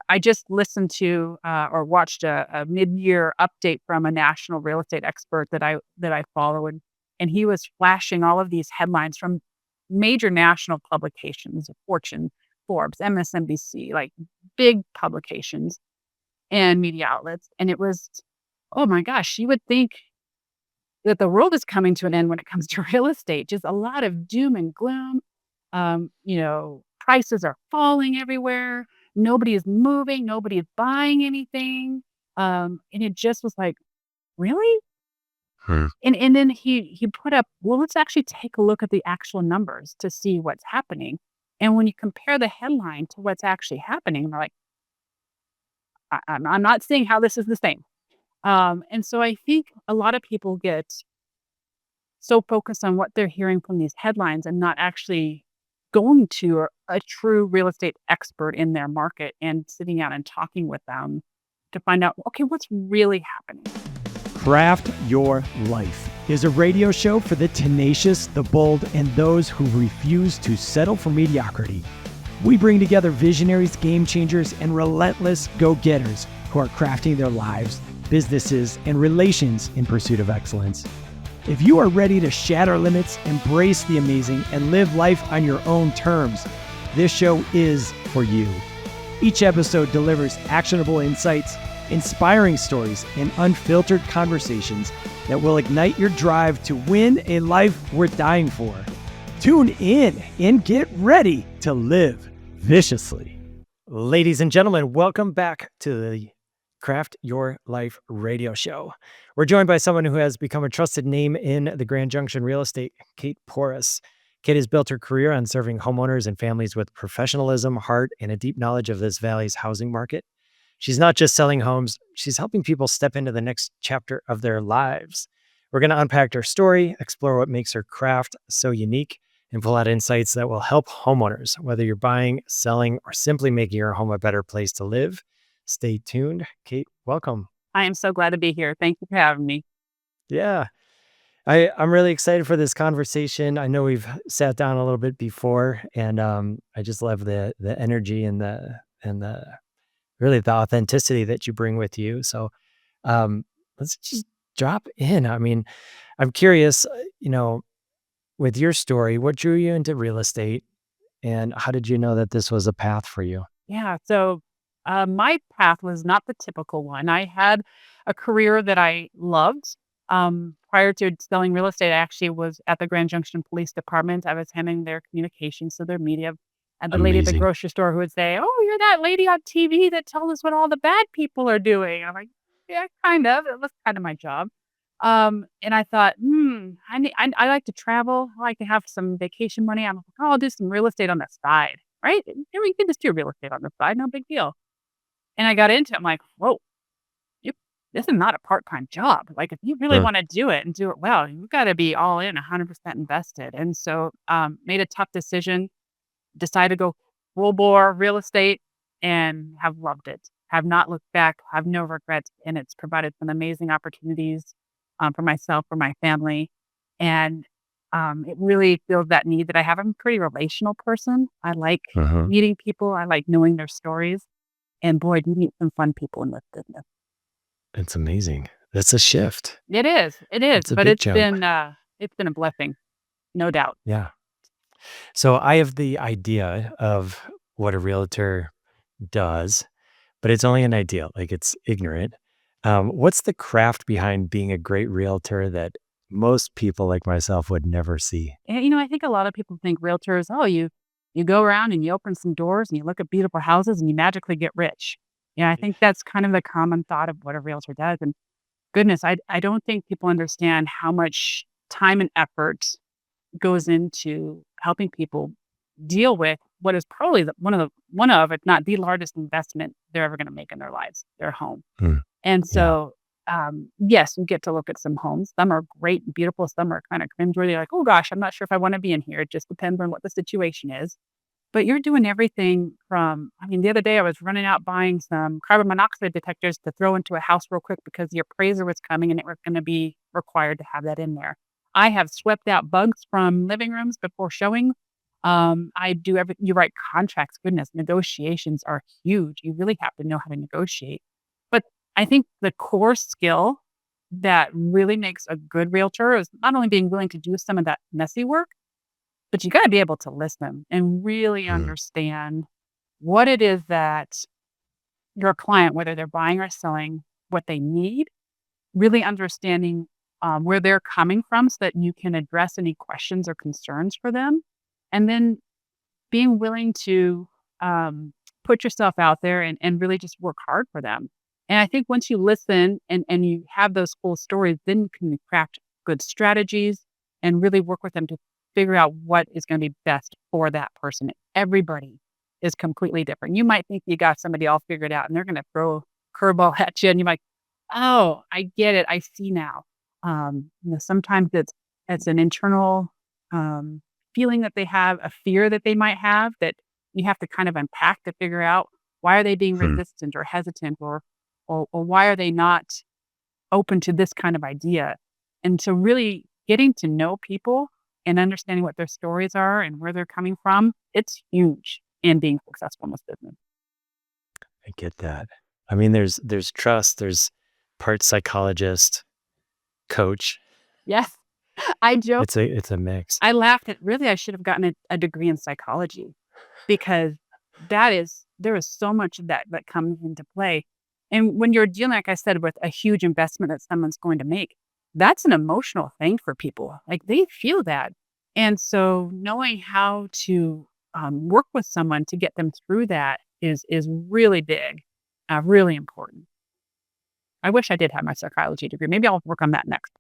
I just listened to or watched a mid-year update from a national real estate expert that I follow, and he was flashing all of these headlines from major national publications, Fortune, Forbes, MSNBC, like big publications and media outlets. And it was, oh my gosh, you would think that the world is coming to an end when it comes to real estate. Just a lot of doom and gloom. Prices are falling everywhere. Nobody is moving. Nobody is buying anything. And it just was like, really? Hmm. And then he put up, well, let's actually take a look at the actual numbers to see what's happening. And when you compare the headline to what's actually happening, they're like, I'm not seeing how this is the same. And so I think a lot of people get so focused on what they're hearing from these headlines and not actually going to a true real estate expert in their market and sitting down and talking with them to find out, okay, what's really happening. Craft Your Life is a radio show for the tenacious, the bold, and those who refuse to settle for mediocrity. We bring together visionaries, game changers, and relentless go-getters who are crafting their lives, businesses, and relations in pursuit of excellence. If you are ready to shatter limits, embrace the amazing, and live life on your own terms, this show is for you. Each episode delivers actionable insights, inspiring stories, and unfiltered conversations that will ignite your drive to win a life worth dying for. Tune in and get ready to live viciously. Ladies and gentlemen, welcome back to the Craft Your Life radio show. We're joined by someone who has become a trusted name in the Grand Junction real estate, Kate Porras. Kate has built her career on serving homeowners and families with professionalism, heart, and a deep knowledge of this valley's housing market. She's not just selling homes, she's helping people step into the next chapter of their lives. We're going to unpack her story, explore what makes her craft so unique, and pull out insights that will help homeowners, whether you're buying, selling, or simply making your home a better place to live. Stay tuned. Kate, welcome. I am so glad to be here. Thank you for having me. Yeah. I'm really excited for this conversation. I know we've sat down a little bit before, and I just love the energy and the really the authenticity that you bring with you. So let's just drop in. I mean, I'm curious, with your story, what drew you into real estate, and how did you know that this was a path for you? Yeah. So my path was not the typical one. I had a career that I loved. Prior to selling real estate, I actually was at the Grand Junction Police Department. I was handling their communications, so their media. And the lady at the Amazing. grocery store who would say, "Oh, you're that lady on TV that tells us what all the bad people are doing." I'm like, "Yeah, kind of." It was kind of my job. And I thought, I like to travel. I like to have some vacation money. I'm like, oh, I'll do some real estate on the side, right? You can just do real estate on the side, no big deal. And I got into it. I'm like, whoa, you, this is not a part-time job. Like, if you really Huh. want to do it and do it well, you've got to be all in, 100% invested. And so, made a tough decision, decided to go full bore real estate, and have loved it. Have not looked back, have no regrets, and it's provided some amazing opportunities for myself, for my family, and it really fills that need that I have. I'm a pretty relational person. I like Uh-huh. meeting people. I like knowing their stories, and boy, do you meet some fun people in this business. It's amazing. That's a shift. It is, It's a but big jump. it's been a blessing, no doubt. Yeah. So I have the idea of what a realtor does, but it's only an idea, like it's ignorant. What's the craft behind being a great realtor that most people like myself would never see? And, I think a lot of people think realtors, oh, you go around and you open some doors and you look at beautiful houses and you magically get rich. Yeah, I think that's kind of the common thought of what a realtor does. And goodness, I don't think people understand how much time and effort goes into helping people deal with what is probably one of, if not the largest investment they're ever going to make in their lives, their home. Hmm. And Yeah. so, yes, you get to look at some homes. Some are great and beautiful. Some are kind of cringeworthy. Like, oh gosh, I'm not sure if I want to be in here. It just depends on what the situation is. But you're doing everything from, I mean, the other day I was running out buying some carbon monoxide detectors to throw into a house real quick because the appraiser was coming and it was going to be required to have that in there. I have swept out bugs from living rooms before showing. You write contracts. Goodness, negotiations are huge. You really have to know how to negotiate. But I think the core skill that really makes a good realtor is not only being willing to do some of that messy work, but you got to be able to listen and really Mm, understand what it is that your client, whether they're buying or selling, what they need, really understanding where they're coming from so that you can address any questions or concerns for them. And then being willing to put yourself out there and really just work hard for them. And I think once you listen and you have those full stories, then you can craft good strategies and really work with them to figure out what is going to be best for that person. Everybody is completely different. You might think you got somebody all figured out and they're going to throw a curveball at you and you're like, oh, I get it. I see now. Sometimes it's an internal feeling that they have, a fear that they might have that you have to kind of unpack to figure out why are they being hmm. resistant or hesitant or why are they not open to this kind of idea. And so really getting to know people and understanding what their stories are and where they're coming from, it's huge in being successful in this business. I get that. I mean, there's trust, there's part psychologist, coach. Yes. I joke. It's a mix. I laughed at really I should have gotten a degree in psychology because there is so much of that comes into play. And when you're dealing, like I said, with a huge investment that someone's going to make, that's an emotional thing for people. Like they feel that. And so knowing how to work with someone to get them through that is really big, really important. I wish I did have my psychology degree. Maybe I'll work on that next.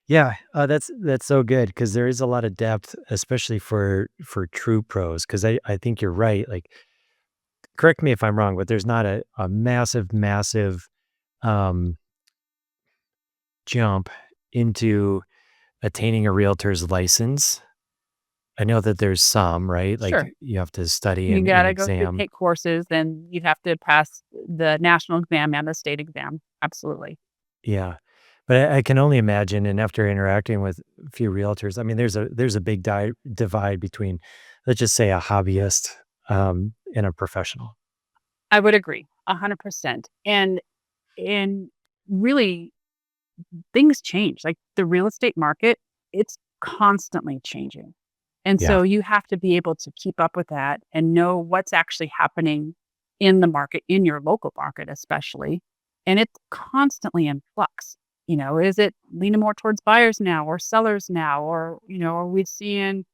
Yeah, that's so good because there is a lot of depth, especially for true pros. Because I think you're right. Like, correct me if I'm wrong, but there's not a massive um, jump into attaining a realtor's license. I know that there's some, right? Like Sure. you have to study You an gotta go through exam. take courses, then you have to pass the national exam and the state exam. Absolutely. Yeah. But I can only imagine, and after interacting with a few realtors, I mean, there's a big divide between, let's just say, a hobbyist and a professional. I would agree 100%. And really things change. Like the real estate market, it's constantly changing. And Yeah. so you have to be able to keep up with that and know what's actually happening in the market, in your local market especially. And it's constantly in flux. Is it leaning more towards buyers now or sellers now? Or, are we seeing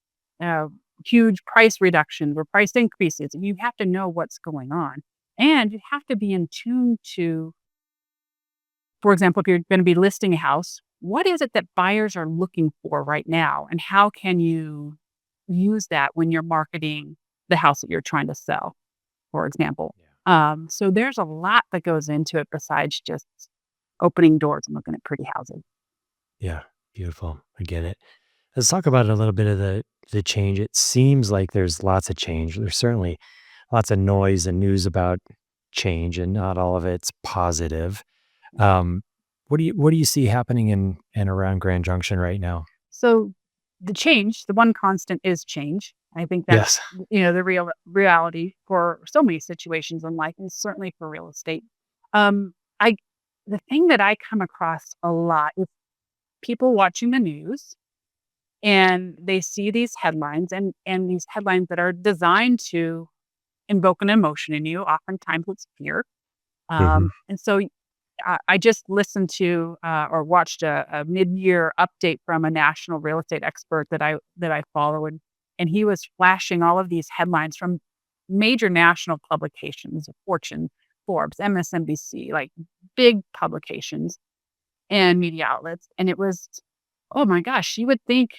uh, huge price reductions or price increases? You have to know what's going on. And you have to be in tune to, for example, if you're going to be listing a house, what is it that buyers are looking for right now? And how can you use that when you're marketing the house that you're trying to sell, for example? Yeah. So there's a lot that goes into it besides just opening doors and looking at pretty houses. Yeah. Beautiful. I get it. Let's talk about a little bit of the change. It seems like there's lots of change. There's certainly lots of noise and news about change, and not all of it's positive. Um, what do you see happening in and around Grand Junction right now? So the one constant is change. I think that's, Yes. the real reality for so many situations in life and certainly for real estate. Um, I, the thing that I come across a lot is people watching the news and they see these headlines and these headlines that are designed to invoke an emotion in you. Oftentimes it's fear. Hmm. And so I just listened to or watched a mid-year update from a national real estate expert that I follow, and he was flashing all of these headlines from major national publications, Fortune, Forbes, MSNBC, like big publications and media outlets. And it was, oh my gosh, you would think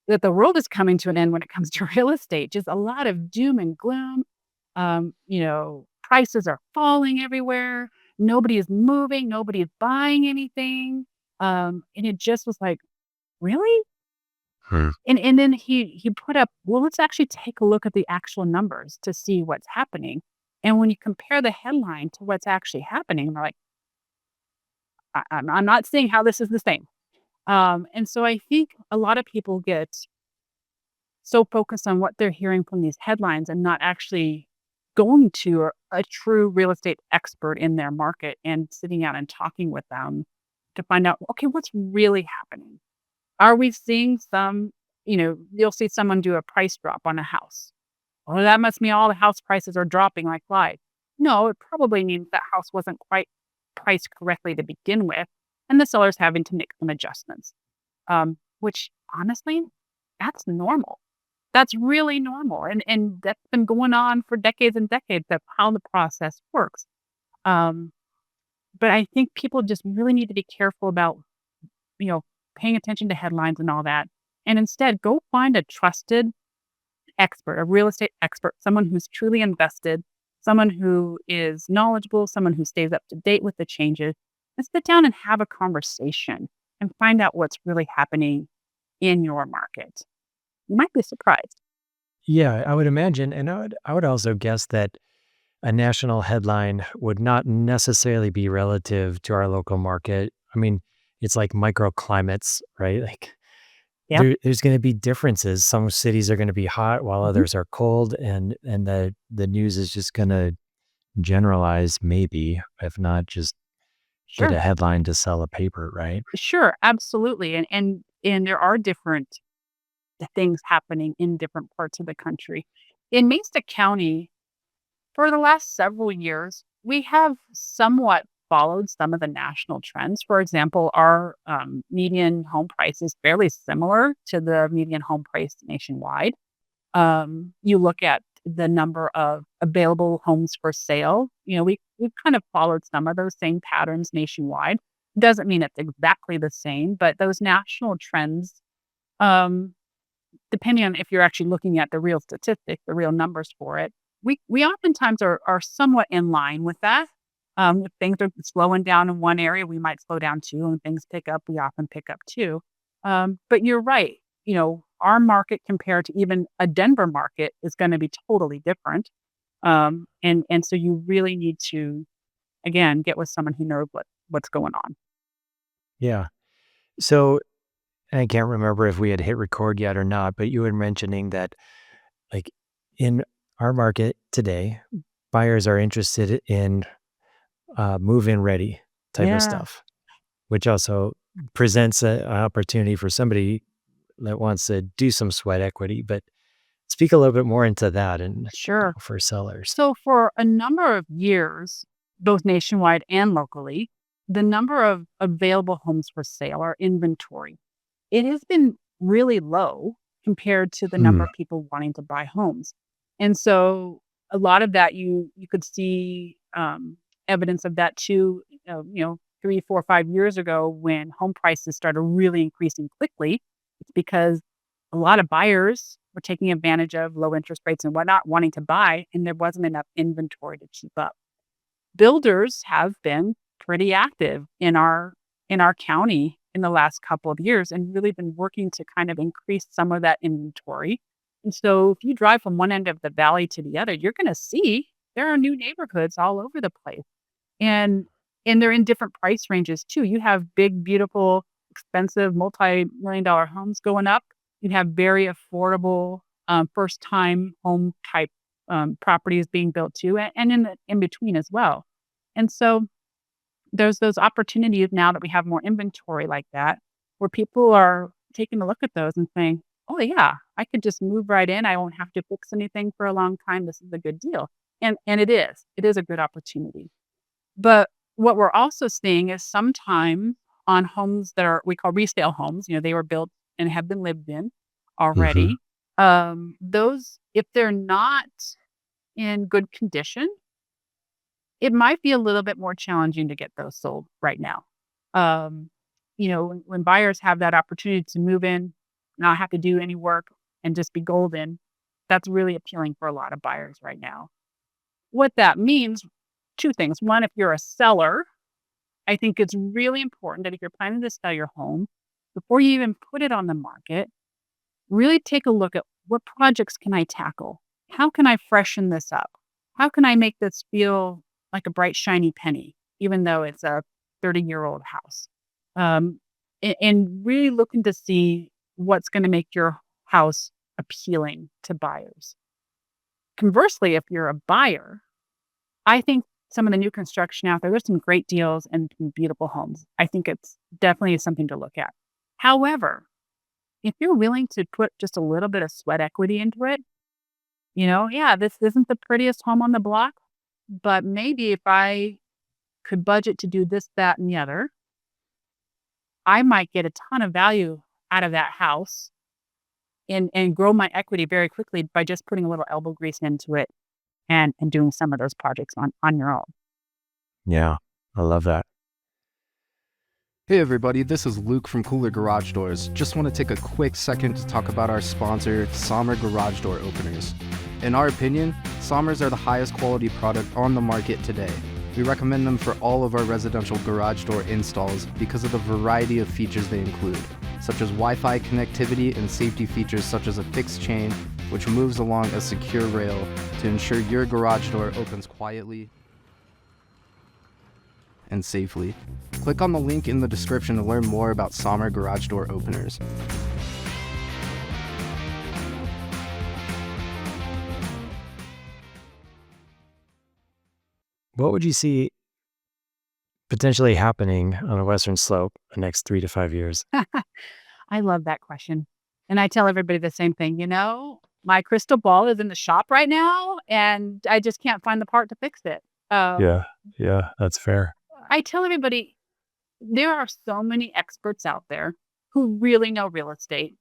that the world is coming to an end when it comes to real estate. Just a lot of doom and gloom. Prices are falling everywhere. Nobody is moving. Nobody is buying anything. And it just was like, really? Hmm. And then he put up, well, let's actually take a look at the actual numbers to see what's happening. And when you compare the headline to what's actually happening, they're like, I'm not seeing how this is the same. And so I think a lot of people get so focused on what they're hearing from these headlines and not actually going to a true real estate expert in their market and sitting down and talking with them to find out, okay, what's really happening? Are we seeing some, you'll see someone do a price drop on a house. Well, that must mean all the house prices are dropping like flies. No, it probably means that house wasn't quite priced correctly to begin with, and the seller's having to make some adjustments. Which honestly, that's normal. That's really normal, and that's been going on for decades and decades. That's how the process works. Um, but I think people just really need to be careful about, you know, paying attention to headlines and all that, and instead go find a trusted expert, a real estate expert, someone who's truly invested, someone who is knowledgeable, someone who stays up to date with the changes, and sit down and have a conversation and find out what's really happening in your market. You might be surprised. Yeah, I would imagine, and I would also guess that a national headline would not necessarily be relative to our local market. I mean, it's like microclimates, right? Like Yep. there's going to be differences. Some cities are going to be hot while Mhm. others are cold, and the news is just going to generalize, maybe, if not just get a Sure. headline to sell a paper, right? Sure, absolutely. And there are different things happening in different parts of the country. In Mesa County, for the last several years, we have somewhat followed some of the national trends. For example, our median home price is fairly similar to the median home price nationwide. You look at the number of available homes for sale. We've kind of followed some of those same patterns nationwide. Doesn't mean it's exactly the same, but those national trends, um, depending on if you're actually looking at the real statistics, the real numbers for it, we oftentimes are somewhat in line with that. If things are slowing down in one area, we might slow down too, and things pick up, we often pick up too. But you're right. Our market compared to even a Denver market is going to be totally different. And so you really need to, again, get with someone who knows what's going on. Yeah. So I can't remember if we had hit record yet or not, but you were mentioning that, like, in our market today, buyers are interested in move-in ready type of Yeah, stuff, which also presents an opportunity for somebody that wants to do some sweat equity. But speak a little bit more into that, and sure. for sellers. So for a number of years, both nationwide and locally, the number of available homes for sale, or inventory, it has been really low compared to the number Hmm. of people wanting to buy homes. And so a lot of that you could see evidence of that too, 3, 4, 5 years ago when home prices started really increasing quickly. It's because a lot of buyers were taking advantage of low interest rates and whatnot, wanting to buy, and there wasn't enough inventory to keep up. Builders have been pretty active in our county in the last couple of years and really been working to kind of increase some of that inventory. And so if you drive from one end of the valley to the other, you're going to see there are new neighborhoods all over the place. And and they're in different price ranges too. You have big, beautiful, expensive, multi-million dollar homes going up. You have very affordable, first time home type properties being built too, and in between as well. And so there's those opportunities now that we have more inventory like that, where people are taking a look at those and saying, "Oh yeah, I could just move right in. I won't have to fix anything for a long time. This is a good deal." And it is. It is a good opportunity. But what we're also seeing is sometimes on homes that are we call resale homes, they were built and have been lived in Hmm. already. Those, if they're not in good condition, it might be a little bit more challenging to get those sold right now. Um, when buyers have that opportunity to move in, not have to do any work and just be golden, that's really appealing for a lot of buyers right now. What that means, two things. One, if you're a seller, I think it's really important that if you're planning to sell your home, before you even put it on the market, really take a look at what projects can I tackle? How can I freshen this up? How can I make this feel like a bright, shiny penny, even though it's a 30-year-old house? Um, and really looking to see what's going to make your house appealing to buyers. Conversely, if you're a buyer, I think some of the new construction out there's some great deals and some beautiful homes. I think it's definitely something to look at. However, if you're willing to put just a little bit of sweat equity into it, yeah, this isn't the prettiest home on the block, but maybe if I could budget to do this, that, and the other, I might get a ton of value out of that house and grow my equity very quickly by just putting a little elbow grease into it and doing some of those projects on your own. Yeah, I love that. Hey everybody, this is Luke from Cooler Garage Doors. Just want to take a quick second to talk about our sponsor, Sommer Garage Door Openers. In our opinion, Sommers are the highest quality product on the market today. We recommend them for all of our residential garage door installs because of the variety of features they include, such as Wi-Fi connectivity and safety features such as a fixed chain, which moves along a secure rail to ensure your garage door opens quietly and safely. Click on the link in the description to learn more about Sommer Garage Door Openers. What would you see potentially happening on the Western Slope the next 3 to 5 years? I love that question. And I tell everybody the same thing, my crystal ball is in the shop right now and I just can't find the part to fix it. Um, Yeah, that's fair. I tell everybody there are so many experts out there who really know real estate,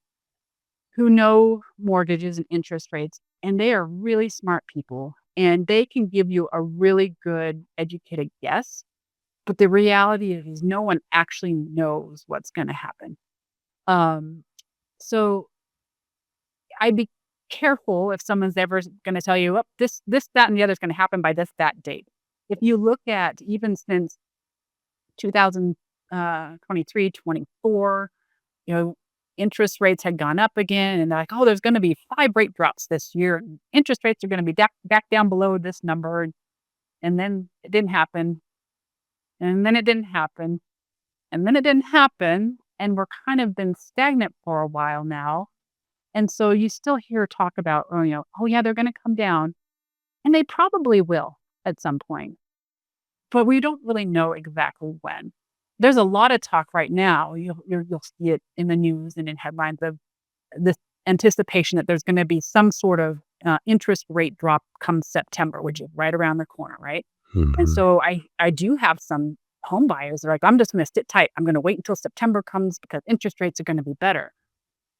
who know mortgages and interest rates, and they are really smart people and they can give you a really good educated guess. But the reality is no one actually knows what's going to happen. Um, so I'd be careful if someone's ever going to tell you, oh, this, that, and the other is going to happen by this, that date. If you look at even since 2023, 24, interest rates had gone up again and they're like, oh, there's going to be 5 rate drops this year. And interest rates are going to be back down below this number. And then it didn't happen. And then it didn't happen. And then it didn't happen. And we're kind of been stagnant for a while now. And so you still hear talk about, oh yeah, they're going to come down. And they probably will at some point. But we don't really know exactly when. There's a lot of talk right now. You'll see it in the news and in headlines of this anticipation that there's going to be some sort of interest rate drop come September, which is right around the corner, right? And so I do have some home buyers that are like, I'm just going to sit tight. I'm going to wait until September comes because interest rates are going to be better.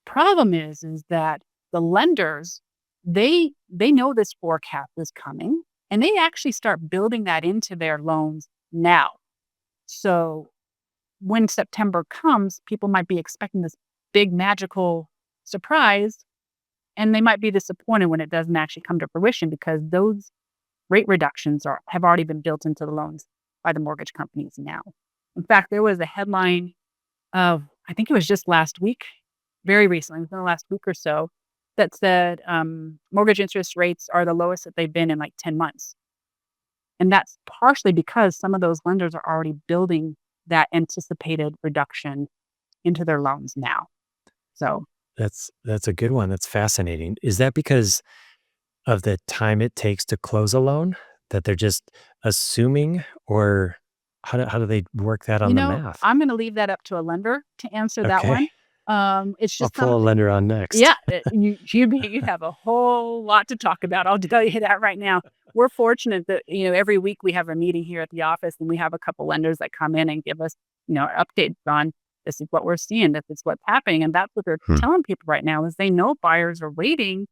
Problem is that the lenders, they know this forecast is coming and they actually start building that into their loans now. So when September comes, people might be expecting this big magical surprise and they might be disappointed when it doesn't actually come to fruition because those rate reductions have already been built into the loans by the mortgage companies now. In fact, there was a headline of, I think it was just last week, very recently, within the last week or so, that said mortgage interest rates are the lowest that they've been in like 10 months. And that's partially because some of those lenders are already building that anticipated reduction into their loans now. So That's a good one. That's fascinating. Is that because of the time it takes to close a loan that they're just assuming, or how do they work that on the math? I'm going to leave that up to a lender to answer that Okay. one. It's I'll just pull a lender on next. yeah, you have a whole lot to talk about. I'll tell you that right now. We're fortunate that every week we have a meeting here at the office, and we have a couple lenders that come in and give us updates on this is what we're seeing, this is what's happening, and that's what they're telling people right now is they know buyers are waiting,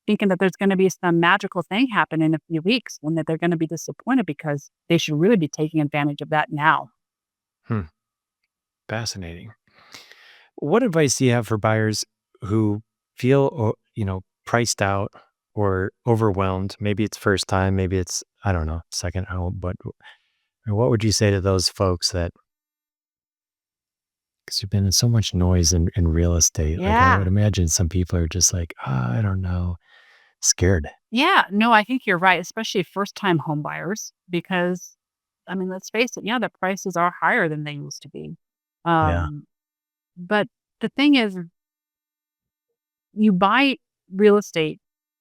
thinking that there's going to be some magical thing happen in a few weeks, and that they're going to be disappointed because they should really be taking advantage of that now. Fascinating. What advice do you have for buyers who feel, priced out or overwhelmed? Maybe it's first time, maybe it's, I don't know, second home, but what would you say to those folks that, because you've been in so much noise in real estate, like I would imagine some people are just like, I don't know, scared. Yeah, no, I think you're right, especially first-time home buyers, because, I mean, let's face it, the prices are higher than they used to be. Yeah. Um, But the thing is, you buy real estate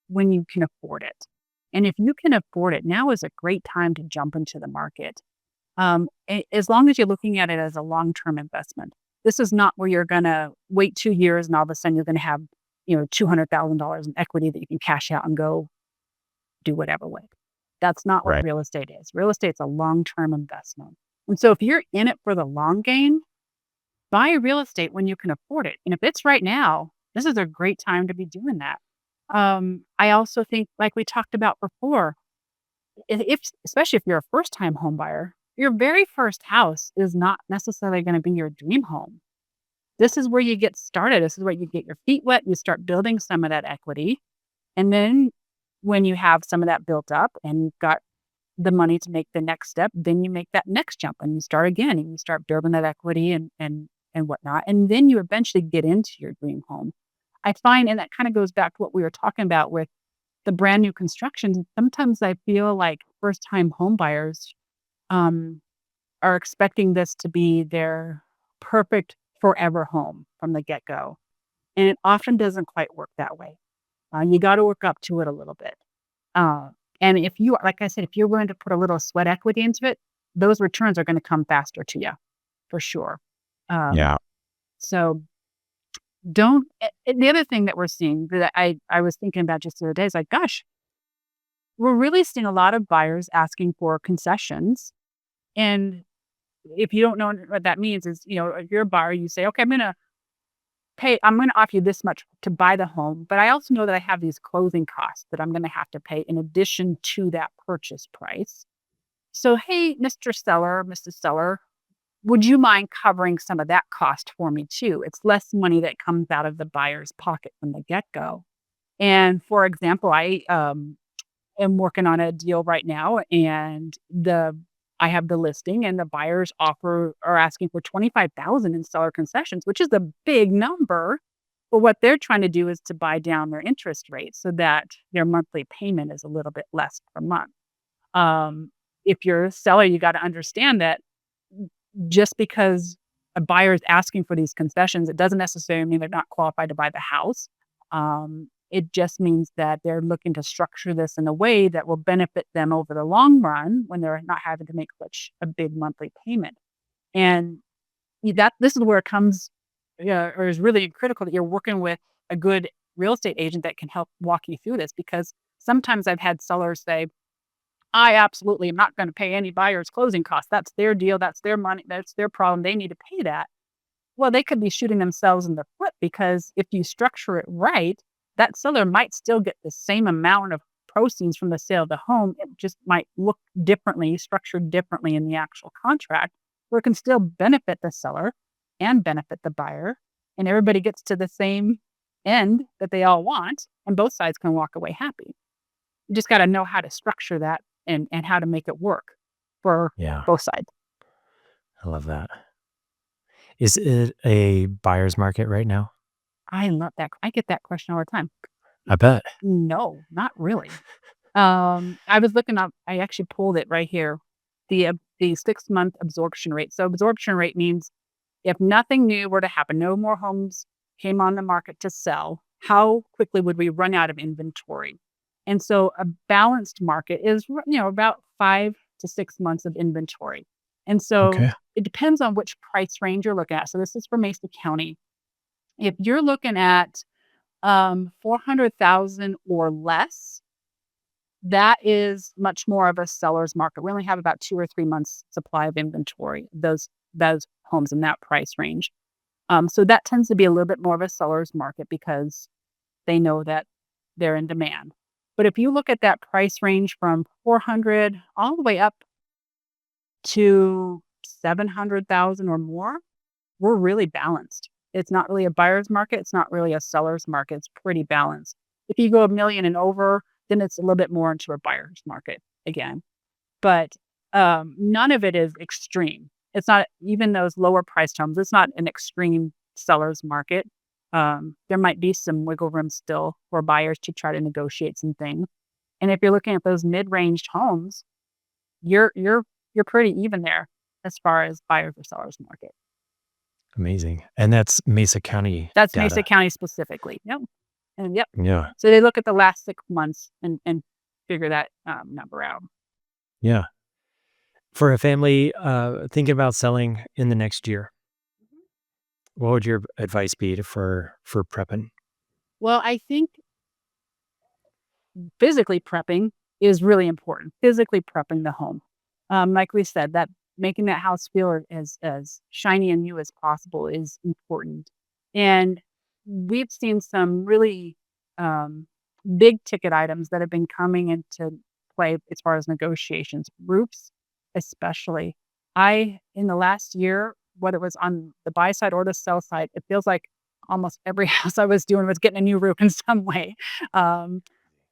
when you can afford it. And if you can afford it, now is a great time to jump into the market. As long as you're looking at it as a long-term investment. This is not where you're gonna wait 2 years and all of a sudden you're gonna have, $200,000 in equity that you can cash out and go do whatever with. That's not what Right. real estate is. Real estate's a long-term investment. And so if you're in it for the long game, buy real estate when you can afford it. And if it's right now, this is a great time to be doing that. I also think, like we talked about before, if especially if you're a first-time home buyer, your very first house is not necessarily gonna be your dream home. This is where you get started. This is where you get your feet wet, you start building some of that equity, and then when you have some of that built up and you've got the money to make the next step, then you make that next jump and you start again and you start building that equity and whatnot. And then you eventually get into your dream home. I find, and that kind of goes back to what we were talking about with the brand new construction. Sometimes I feel like first time home buyers um, are expecting this to be their perfect forever home from the get go. And it often doesn't quite work that way. You got to work up to it a little bit. Uh, and if you, like I said, if you're willing to put a little sweat equity into it, those returns are going to come faster to you for sure. Um, Yeah. so don't. The other thing that we're seeing that I was thinking about just the other day is like, gosh, we're really seeing a lot of buyers asking for concessions. And if you don't know what that means, is if you're a buyer, you say, okay, I'm going to offer you this much to buy the home, but I also know that I have these closing costs that I'm going to have to pay in addition to that purchase price. So, hey, Mr. Seller, Mrs. Seller, would you mind covering some of that cost for me too? It's less money that comes out of the buyer's pocket from the get go. And for example, I am working on a deal right now, and I have the listing, and the buyers are asking for 25,000 in seller concessions, which is a big number. But what they're trying to do is to buy down their interest rate so that their monthly payment is a little bit less per month. Um, if you're a seller, you got to understand that just because a buyer is asking for these concessions, it doesn't necessarily mean they're not qualified to buy the house. It just means that they're looking to structure this in a way that will benefit them over the long run when they're not having to make such a big monthly payment. And this is where it comes, or is really critical that you're working with a good real estate agent that can help walk you through this. Because sometimes I've had sellers say, I absolutely am not going to pay any buyer's closing costs. That's their deal. That's their money. That's their problem. They need to pay that. Well, they could be shooting themselves in the foot, because if you structure it right, that seller might still get the same amount of proceeds from the sale of the home. It just might look differently, structured differently in the actual contract, where it can still benefit the seller and benefit the buyer. And everybody gets to the same end that they all want, and both sides can walk away happy. You just got to know how to structure that and how to make it work for Yeah. both sides. I love that. Is it a buyer's market right now? I love that. I get that question all the time. I bet. No, not really. I was looking up, I actually pulled it right here, the 6-month absorption rate. So absorption rate means if nothing new were to happen, no more homes came on the market to sell, how quickly would we run out of inventory? And so a balanced market is, about 5 to 6 months of inventory. And so Okay. it depends on which price range you're looking at. So this is for Mesa County. If you're looking at 400,000 or less, that is much more of a seller's market. We only have about 2 or 3 months supply of inventory, those homes in that price range. So that tends to be a little bit more of a seller's market because they know that they're in demand. But if you look at that price range from 400 all the way up to 700,000 or more, we're really balanced. It's not really a buyer's market. It's not really a seller's market. It's pretty balanced. If you go a million and over, then it's a little bit more into a buyer's market again. But none of it is extreme. It's not, even those lower priced homes, it's not an extreme seller's market. There might be some wiggle room still for buyers to try to negotiate some things. And if you're looking at those mid-ranged homes, you're pretty even there as far as buyers or sellers market. Amazing. And that's Mesa County That's Mesa data. County specifically. Yep. And yep. Yeah. So they look at the last 6 months and figure that number out. Yeah. For a family thinking about selling in the next year, what would your advice be for prepping? Well, I think physically prepping is really important. Physically prepping the home. Like we said, that making that house feel as shiny and new as possible is important. And we've seen some really um, big ticket items that have been coming into play as far as negotiations, roofs, especially. In the last year, whether it was on the buy side or the sell side, it feels like almost every house I was doing was getting a new roof in some way. Um,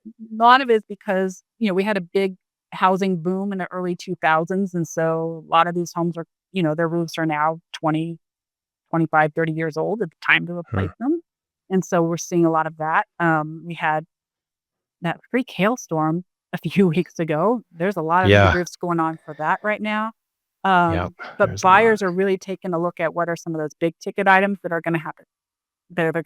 a lot of it is because, we had a big housing boom in the early 2000s, and so a lot of these homes are, their roofs are now 20, 25, 30 years old. It's time to replace Huh. them, and so we're seeing a lot of that. We had that freak hailstorm a few weeks ago. There's a lot of Yeah. re-roofs going on for that right now. Yep. But There's a lot. buyers are really taking a look at what are some of those big ticket items that they're going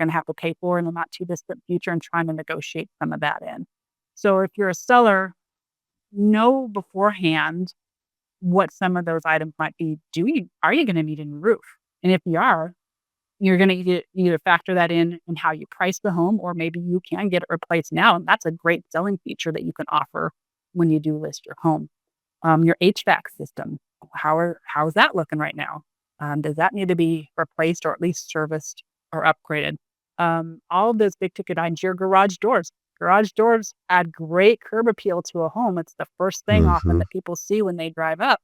to have to pay for in the not too distant future and trying to negotiate some of that in. So if you're a seller, know beforehand what some of those items might be. Are you going to need a new roof? And if you are, you're going to either factor that in how you price the home, or maybe you can get it replaced now. And that's a great selling feature that you can offer when you do list your home. Your HVAC system, how is that looking right now? Does that need to be replaced or at least serviced or upgraded? All of those big ticket items, your garage doors. Garage doors add great curb appeal to a home. It's the first thing often Mhm. that people see when they drive up.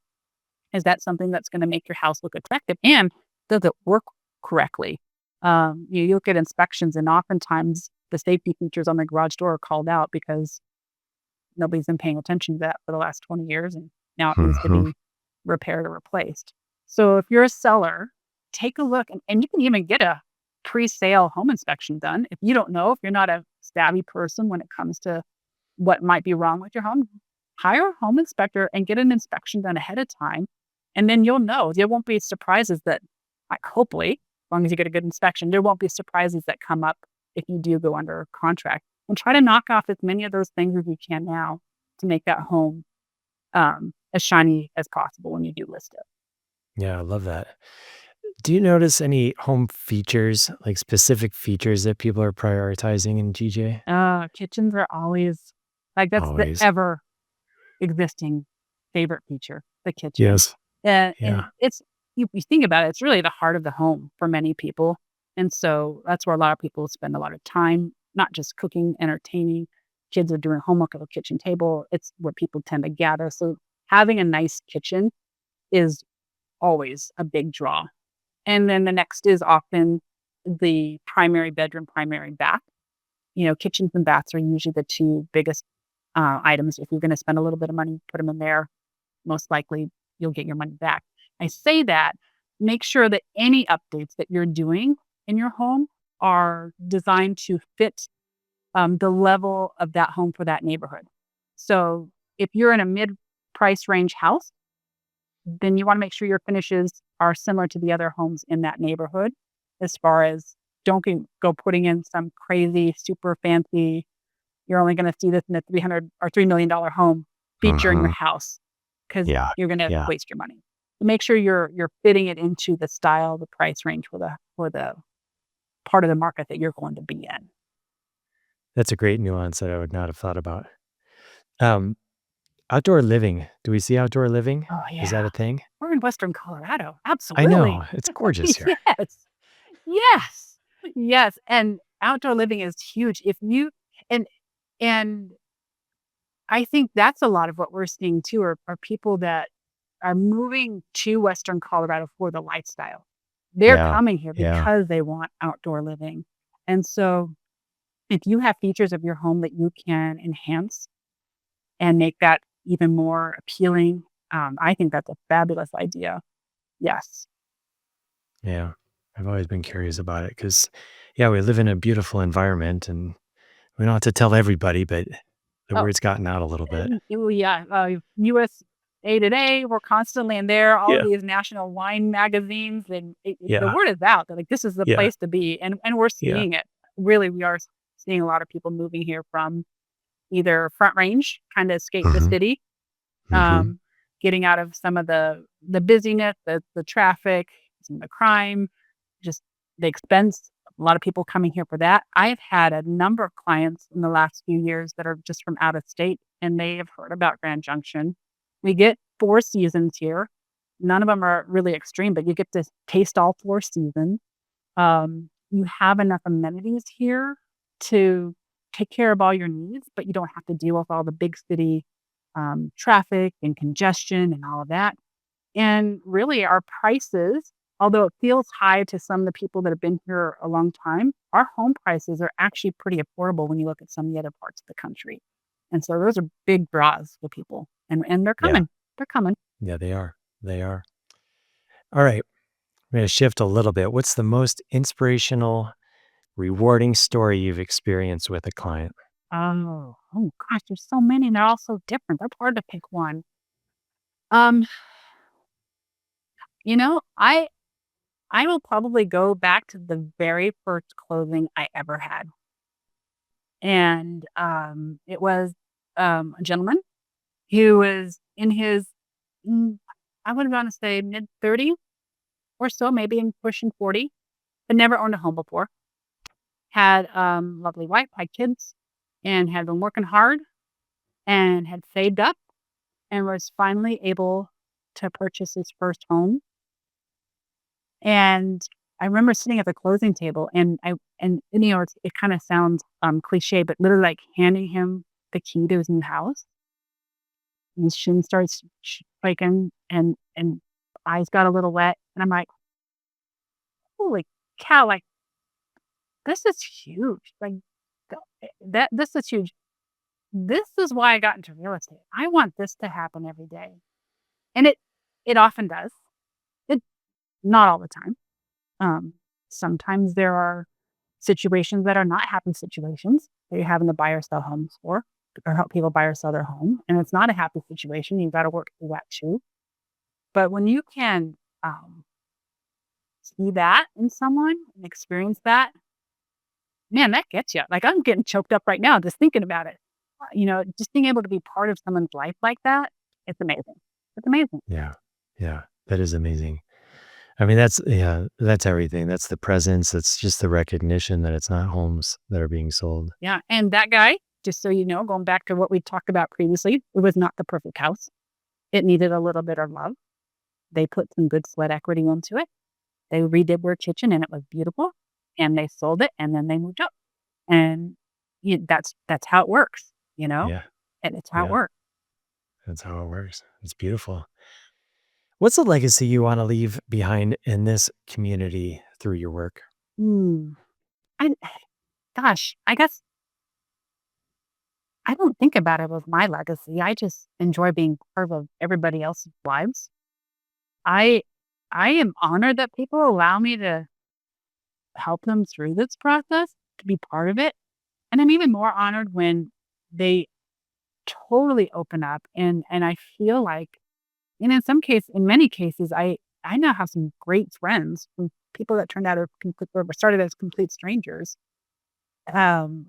Is that something that's going to make your house look attractive? And does it work correctly? You look at inspections, and oftentimes the safety features on the garage door are called out because nobody's been paying attention to that for the last 20 years, and now it needs to Mhm. be repaired or replaced. So if you're a seller, take a look, and you can even get a pre-sale home inspection done. If you don't know, if you're not a savvy person when it comes to what might be wrong with your home, hire a home inspector and get an inspection done ahead of time. And then you'll know. There won't be surprises that, hopefully, as long as you get a good inspection, there won't be surprises that come up if you do go under contract. And try to knock off as many of those things as you can now to make that home as shiny as possible when you do list it. Yeah, I love that. Do you notice any home features, like specific features that people are prioritizing in GJ? Kitchens are always that's the Always. ever existing favorite feature, the kitchen. Yes. And Yeah. it's you think about it, it's really the heart of the home for many people. And so that's where a lot of people spend a lot of time, not just cooking, entertaining. Kids are doing homework at the kitchen table. It's where people tend to gather. So having a nice kitchen is always a big draw. And then the next is often the primary bedroom, primary bath. Kitchens and baths are usually the two biggest items. If you're going to spend a little bit of money, put them in there. Most likely, you'll get your money back. I say that, make sure that any updates that you're doing in your home are designed to fit the level of that home for that neighborhood. So if you're in a mid-price range house, then you want to make sure your finishes are similar to the other homes in that neighborhood. As far as, don't go putting in some crazy, super fancy, you're only going to see this in a $300 or $3 million home feature in your Mhm. house, because Yeah. you're going to Yeah. waste your money. So make sure you're fitting it into the style, the price range for the part of the market that you're going to be in. That's a great nuance that I would not have thought about. Um, Outdoor living. Do we see outdoor living? Oh Is that yeah, a thing? we're in Western Colorado. I Absolutely. know. It's gorgeous here. Yes. Yes. Yes. And outdoor living is huge. If you and and I think that's a lot of what we're seeing too are people that are moving to Western Colorado for the lifestyle. They're Yeah. coming here Yeah. because they want outdoor living. And so if you have features of your home that you can enhance and make that even more appealing, I think that's a fabulous idea. Yes. Yeah. I've always been curious about it because, yeah, we live in a beautiful environment and we don't have to tell everybody, but the Oh, word's gotten out a little bit. yeah. U.S. A Today. We're constantly in there. All of Yeah. these national wine magazines, and the Yeah. word is out that like this is the Yeah. place to be, and we're Yeah. seeing it. Really, we are seeing a lot of people moving here from either Front Range, kind of escape the Mhm. city, Mhm. getting out of some of the busyness, the traffic, some of the crime, just the expense. A lot of people coming here for that. I've had a number of clients in the last few years that are just from out of state, and they have heard about Grand Junction. We get 4 seasons here. None of them are really extreme, but you get to taste all 4 seasons. You have enough amenities here to take care of all your needs, but you don't have to deal with all the big city traffic and congestion and all of that. And really, our prices, although it feels high to some of the people that have been here a long time, our home prices are actually pretty affordable when you look at some of the other parts of the country. And so those are big draws for people, and they're Yeah. coming. They're coming. Yeah, they are. They are. All right. I'm going to shift a little bit. What's the most inspirational, rewarding story you've experienced with a client? Oh gosh, there's so many, and they're all so different. They're hard to pick one. Um, I will probably go back to the very first closing I ever had. And it was a gentleman who was in his, mm, I would want to say mid 30s or so, maybe in pushing 40, but never owned a home before. Had lovely wife, had kids, and had been working hard and had saved up and was finally able to purchase his first home. And I remember sitting at the closing table it kind of sounds cliche, but literally like handing him the key to his new house. And his shin starts shaking and eyes got a little wet. And I'm like, holy cow, like this is huge. Like this is huge. This is why I got into real estate. I want this to happen every day. And it often does. It not all the time. Um, Sometimes there are situations that are not happy situations that you're having to buy or sell homes for, or help people buy or sell their home. And it's not a happy situation. You've got to work through that too. But when you can see that in someone and experience that, man, that gets you. Like I'm getting choked up right now just thinking about it. Just being able to be part of someone's life like that, it's amazing. It's amazing. Yeah. Yeah. That is amazing. I mean, that's everything. That's the presence. It's just the recognition that it's not homes that are being sold. Yeah. And that guy, just so you know, going back to what we talked about previously, it was not the perfect house. It needed a little bit of love. They put some good sweat equity into it. They redid their kitchen and it was beautiful. And they sold it and then they moved up. And that's how it works, Yeah. and it's how it Yeah. works. That's how it works. It's beautiful. What's the legacy you want to leave behind in this community through your work? Mm. I, gosh, I guess I don't think about it as my legacy. I just enjoy being part of everybody else's lives. I I am honored that people allow me to help them through this process, to be part of it. And I'm even more honored when they totally open up and I feel like, and in many cases, I now have some great friends from people that turned out or started as complete strangers. Um,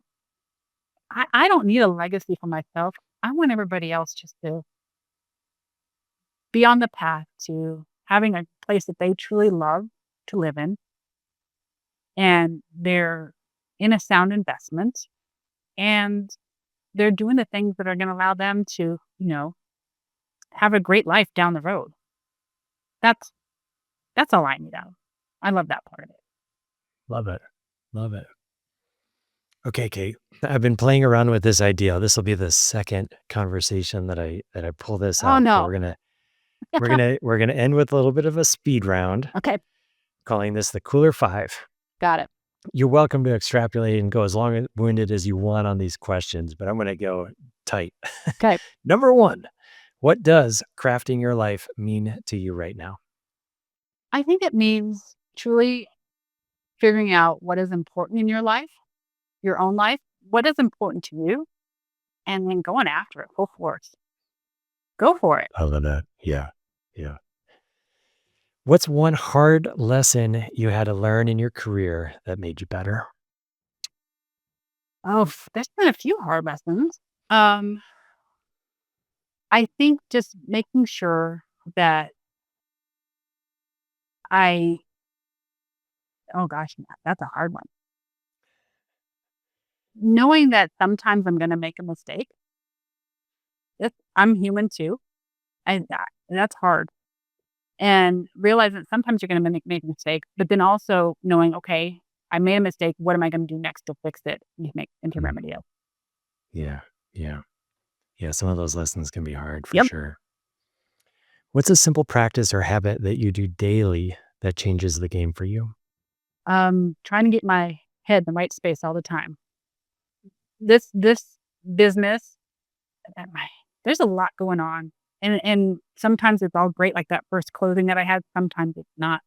I don't need a legacy for myself. I want everybody else just to be on the path to having a place that they truly love to live in, and they're in a sound investment, and they're doing the things that are going to allow them to, have a great life down the road. That's that's all I need out of. I love that part of it. Love it. Love it. Okay, Kate. I've been playing around with this idea. This will be the second conversation that I pull this Oh out, but no. we're gonna end with a little bit of a speed round, Okay, calling this the Cooler Five. got it. You're welcome to extrapolate and go as long winded as you want on these questions, but I'm gonna go tight. Okay. Number one, what does crafting your life mean to you right now? I think it means truly figuring out what is important in your life, your own life, what is important to you, and then going after it full force. go for it. I love that. Yeah. Yeah. What's one hard lesson you had to learn in your career that made you better? Oh, there's been a few hard lessons. Um, I think just making sure that I oh gosh, that's a hard one. Knowing that sometimes I'm gonna make a mistake. I'm human too, and that's hard. And realize that sometimes you're gonna make mistakes, but then also knowing, okay, I made a mistake. What am I gonna do next to fix it and to Mm, remedy it? yeah. Yeah. Yeah. Some of those lessons can be hard for Yep. sure. What's a simple practice or habit that you do daily that changes the game for you? Trying to get my head in the right space all the time. This business, uh, my there's a lot going on, and sometimes it's all great, like that first closing that I had, sometimes it's not,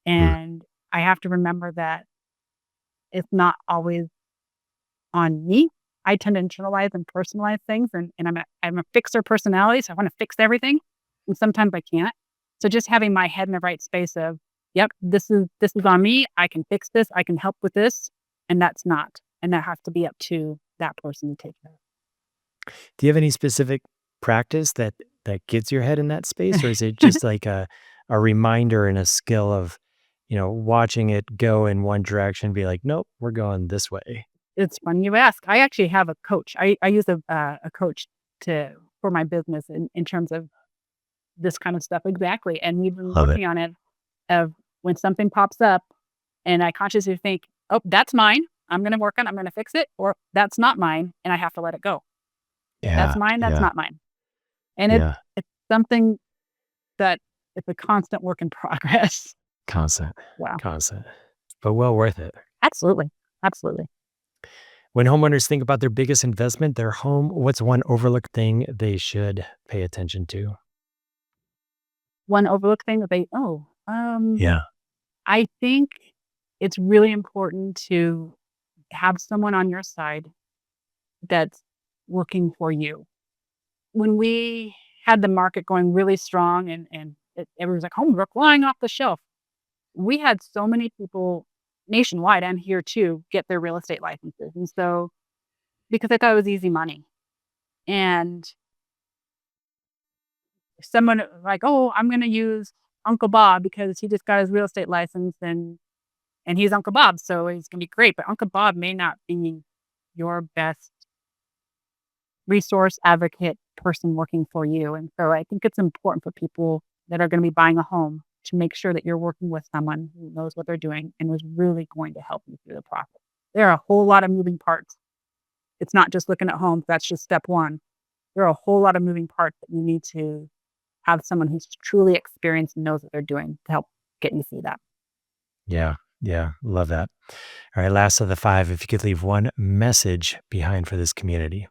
Mm, and I have to remember that it's not always on me. I tend to internalize and personalize things, and I'm a fixer personality, so I wanna fix everything, and sometimes I can't. So just having my head in the right space of, "Yep, this is on me, I can fix this, I can help with this," and that's not, and that has to be up to that person to take care Do you have any specific practice that gets your head in that space, or is it of. just like a reminder and a skill of, watching it go in one direction, be like, nope, we're going this way. It's funny you ask. I actually have a coach. I use a coach for my business in terms of this kind of stuff exactly, and we've been Love it. working on it of when something pops up and I consciously think, "Oh, that's mine. I'm gonna fix it," or "That's not mine," and I have to let it go. That's Yeah, mine, that's yeah, not mine. And yeah. it's something that it's a constant work in progress. Constant, Wow. constant, but well worth it. Absolutely. Absolutely. When homeowners think about their biggest investment, their home, what's one overlooked thing they should pay attention to? One overlooked thing that Yeah. I think it's really important to have someone on your side that's working for you. When we had the market going really strong and everyone's like, "Homes are flying off the shelf." We had so many people nationwide and here too get their real estate licenses, and so because I thought it was easy money, and someone like, "Oh, I'm gonna use Uncle Bob because he just got his real estate license and he's Uncle Bob, so he's gonna be great," but Uncle Bob may not be your best resource advocate person working for you, and so I think it's important for people that are gonna be buying a home to make sure that you're working with someone who knows what they're doing and is really going to help you through the process. There are a whole lot of moving parts. It's not just looking at homes, that's just step 1. There are a whole lot of moving parts that you need to have someone who's truly experienced and knows what they're doing to help get you through that. Yeah. Yeah. Love that. All right. Last of the five. If you could leave one message behind for this community,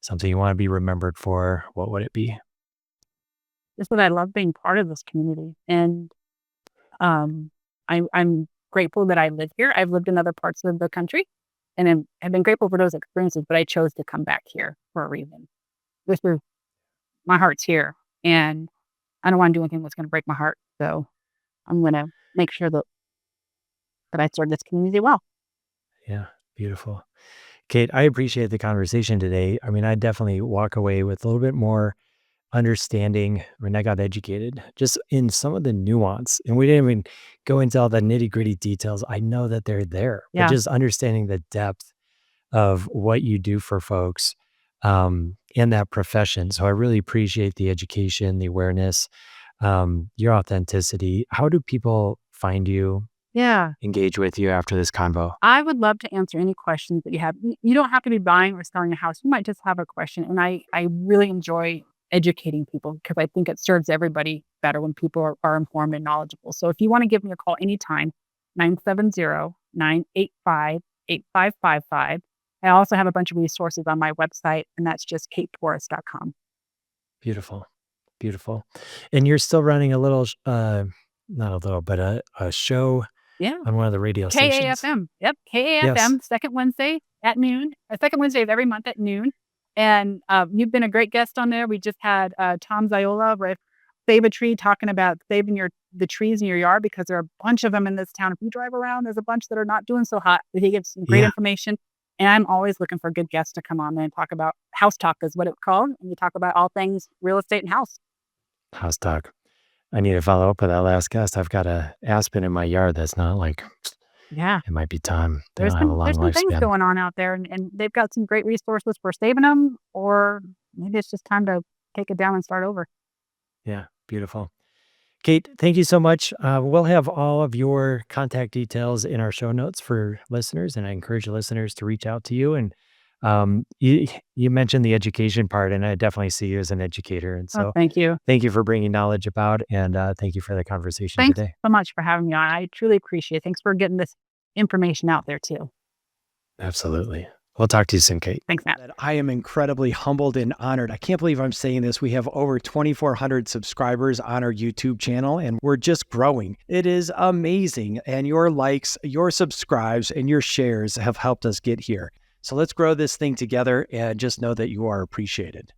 something you want to be remembered for, what would it be? Just that I love being part of this community, and, um, I'm grateful that I live here. I've lived in other parts of the country, and I've been grateful for those experiences, but I chose to come back here for a reason. This is my heart's here, and I don't wanna do anything that's gonna break my heart, so I'm gonna make sure that I serve this community well. Yeah. Beautiful. Kate, I appreciate the conversation today. I mean, I definitely walk away with a little bit more understanding. I mean, I got educated just in some of the nuance, and we didn't even go into all the nitty gritty details. I know that they're there, but Yeah. just understanding the depth of what you do for folks in that profession. So I really appreciate the education, the awareness, your authenticity. How do people find you, Yeah. engage with you after this convo? I would love to answer any questions that you have. You don't have to be buying or selling a house. You might just have a question, and I really enjoy educating people because I think it serves everybody better when people are informed and knowledgeable. So if you wanna give me a call anytime, 970-985-8555. I also have a bunch of resources on my website, and that's just kateporras.com. Beautiful. Beautiful. And you're still running a little, not a little, but a show Yeah. on one of the radio stations. KAFM. Yep, Yes. KAFM, second Wednesday at noon. Second Wednesday of every month at noon, And you've been a great guest on there. We just had Tom Ziola with Save a Tree talking about saving the trees in your yard because there are a bunch of them in this town. If you drive around, there's a bunch that are not doing so hot. But he gives some great Yeah. information. And I'm always looking for good guests to come on there and talk about house talk is what it's called. And you talk about all things real estate and house. House talk. I need to follow up with that last guest. I've got a aspen in my yard that's not like, Yeah. it might be time. They don't have a long There's some things lifespan. going on out there and they've got some great resources for saving them, or maybe it's just time to take it down and start over. Yeah, beautiful. Kate, thank you so much. We'll have all of your contact details in our show notes for listeners, and I encourage listeners to reach out to you. And you mentioned the education part, and I definitely see you as an educator. And Oh, so thank you. thank you for bringing knowledge about, and thank you for the conversation Thanks today. so much for having me on. I truly appreciate it. Thanks for getting this information out there too. Absolutely. We'll talk to you soon, Kate. Thanks, Matt. That I am incredibly humbled and honored. I can't believe I'm saying this. We have over 2,400 subscribers on our YouTube channel, and we're just growing. It is amazing. And your likes, your subscribes, and your shares have helped us get here. So let's grow this thing together and just know that you are appreciated.